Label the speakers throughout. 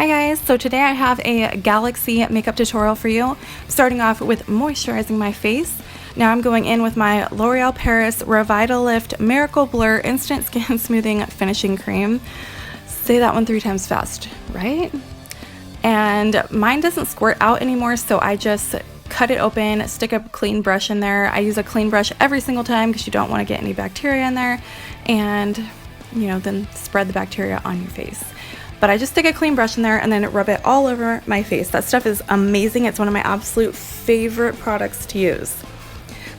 Speaker 1: Hi guys, so today I have a Galaxy makeup tutorial for you, starting off with moisturizing my face. Now I'm going in with my L'Oreal Paris Revitalift Miracle Blur Instant Skin Smoothing Finishing Cream. Say that one 3 times fast, right? And mine doesn't squirt out anymore, so I just cut it open, stick a clean brush in there. I use a clean brush every single time because you don't want to get any bacteria in there, and then spread the bacteria on your face. But I just stick a clean brush in there and then rub it all over my face. That stuff is amazing. It's one of my absolute favorite products to use.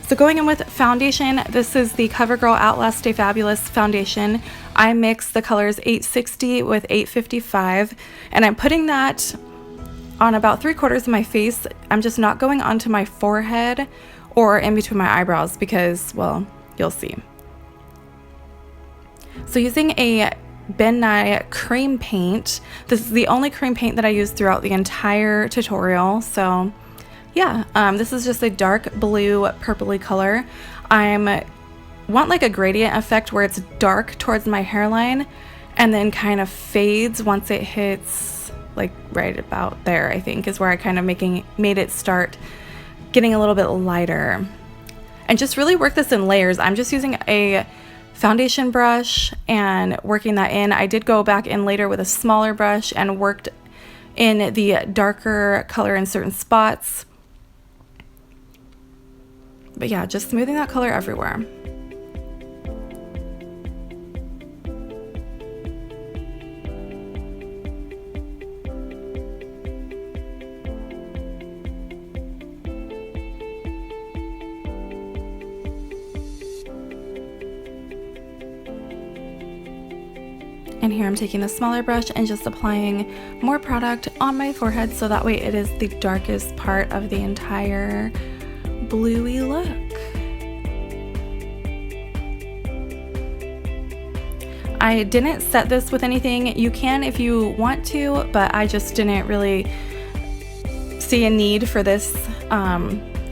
Speaker 1: So going in with foundation, this is the CoverGirl Outlast Stay Fabulous foundation. I mix the colors 860 with 855, and I'm putting that on about 3/4 of my face. I'm just not going onto my forehead or in between my eyebrows because, well, you'll see. So using a Nye Cream Paint. This is the only cream paint that I use throughout the entire tutorial. So yeah, this is just a dark blue purpley color. I want like a gradient effect where it's dark towards my hairline and then kind of fades once it hits like right about there, I think is where I kind of made it start getting a little bit lighter. And just really work this in layers. I'm just using a foundation brush and working that in. I did go back in later with a smaller brush and worked in the darker color in certain spots. But yeah, just smoothing that color everywhere. And here I'm taking a smaller brush and just applying more product on my forehead so that way it is the darkest part of the entire bluey look. I didn't set this with anything. You can if you want to, but I just didn't really see a need for this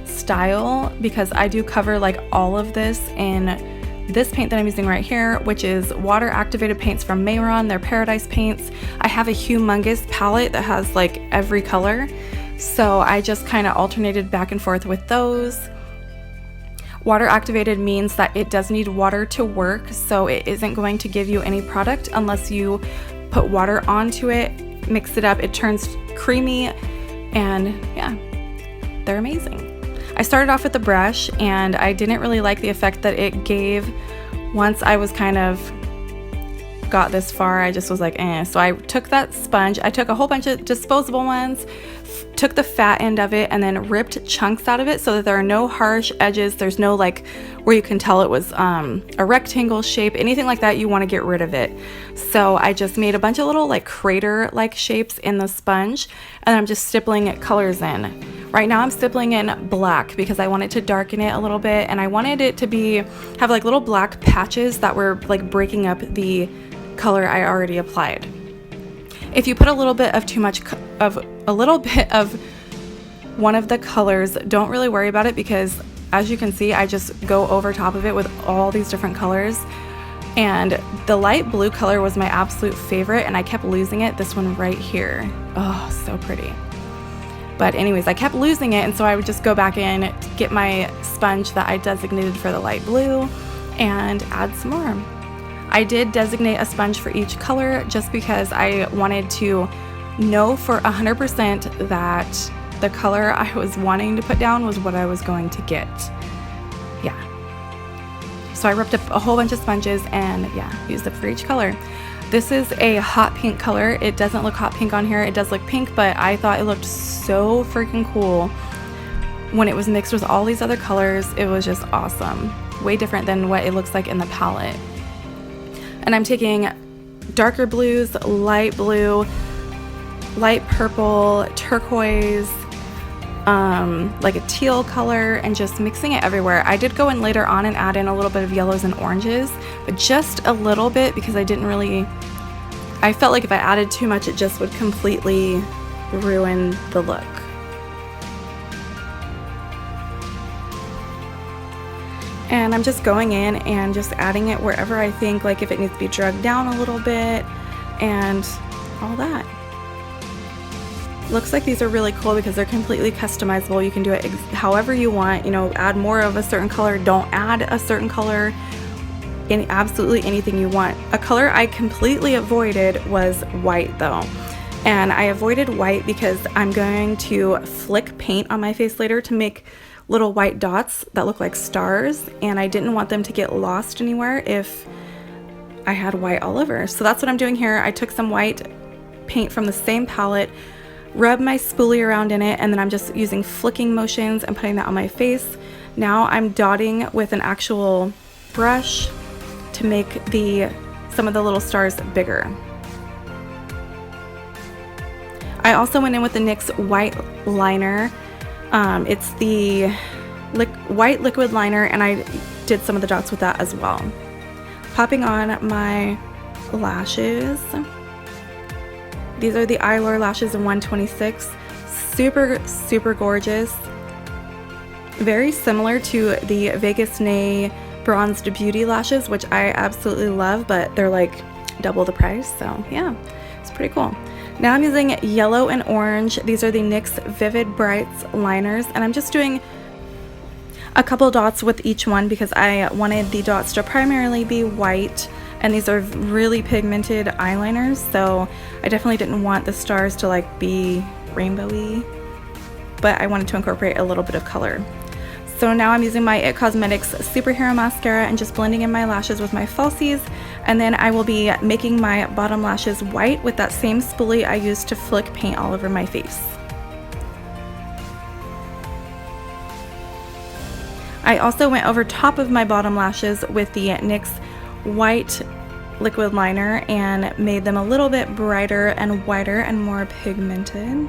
Speaker 1: style because I do cover like all of this in this paint that I'm using right here, which is water activated paints from Mehron. They're Paradise paints. I have a humongous palette that has like every color, so I just kind of alternated back and forth with those. Water activated means that it does need water to work, so it isn't going to give you any product unless you put water onto it, mix it up, it turns creamy, and yeah, they're amazing. I started off with the brush and I didn't really like the effect that it gave once I was kind of got this far. I just was like, eh. So I took that sponge, I took a whole bunch of disposable ones, took the fat end of it and then ripped chunks out of it so that there are no harsh edges. There's no like where you can tell it was a rectangle shape, anything like that. You want to get rid of it. So I just made a bunch of little like crater like shapes in the sponge and I'm just stippling colors in. Right now I'm stippling in black because I wanted to darken it a little bit and I wanted it to have like little black patches that were like breaking up the color I already applied. If you put a little bit of one of the colors, don't really worry about it because as you can see, I just go over top of it with all these different colors. And the light blue color was my absolute favorite and I kept losing it. This one right here. Oh, so pretty. But anyways, I kept losing it and so I would just go back in, get my sponge that I designated for the light blue and add some more. I did designate a sponge for each color just because I wanted to know for 100% that the color I was wanting to put down was what I was going to get. Yeah. So I ripped up a whole bunch of sponges and yeah, used it for each color. This is a hot pink color. It doesn't look hot pink on here. It does look pink, but I thought it looked so freaking cool when it was mixed with all these other colors. It was just awesome. Way different than what it looks like in the palette. And I'm taking darker blues, light blue, light purple, turquoise, like a teal color, and just mixing it everywhere. I did go in later on and add in a little bit of yellows and oranges, but just a little bit because I felt like if I added too much, it just would completely ruin the look. And I'm just going in and just adding it wherever I think, like if it needs to be drugged down a little bit and all that. Looks like these are really cool because they're completely customizable. You can do it however you want, you know, add more of a certain color, don't add a certain color, absolutely anything you want. A color I completely avoided was white though. And I avoided white because I'm going to flick paint on my face later to make little white dots that look like stars, and I didn't want them to get lost anywhere if I had white all over. So that's what I'm doing here. I took some white paint from the same palette, rubbed my spoolie around in it, and then I'm just using flicking motions and putting that on my face. Now I'm dotting with an actual brush to make some of the little stars bigger. I also went in with the NYX white liner. It's the white liquid liner, and I did some of the dots with that as well. Popping on my lashes. These are the Eyelure Lashes in 126. Super, super gorgeous. Very similar to the Vegas Nay Bronzed Beauty lashes, which I absolutely love, but they're like double the price, so yeah, it's pretty cool. Now I'm using yellow and orange. These are the NYX Vivid Brights liners, and I'm just doing a couple dots with each one because I wanted the dots to primarily be white, and these are really pigmented eyeliners, so I definitely didn't want the stars to like be rainbowy, but I wanted to incorporate a little bit of color. So now I'm using my It Cosmetics Superhero Mascara and just blending in my lashes with my falsies, and then I will be making my bottom lashes white with that same spoolie I used to flick paint all over my face. I also went over top of my bottom lashes with the NYX white liquid liner and made them a little bit brighter and whiter and more pigmented.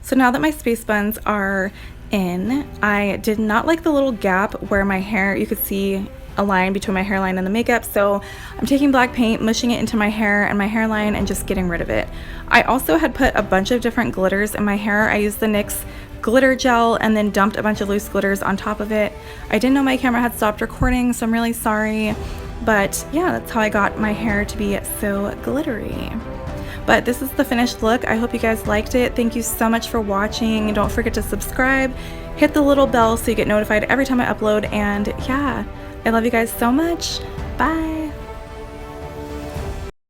Speaker 1: So now that my space buns are in, I did not like the little gap where my hair, you could see a line between my hairline and the makeup, so I'm taking black paint, mushing it into my hair and my hairline and just getting rid of it. I also had put a bunch of different glitters in my hair. I used the NYX glitter gel and then dumped a bunch of loose glitters on top of it. I didn't know my camera had stopped recording, so I'm really sorry, but yeah, that's how I got my hair to be so glittery. But this is the finished look. I hope you guys liked it. Thank you so much for watching. Don't forget to subscribe, hit the little bell so you get notified every time I upload, and yeah, I love you guys so much. Bye.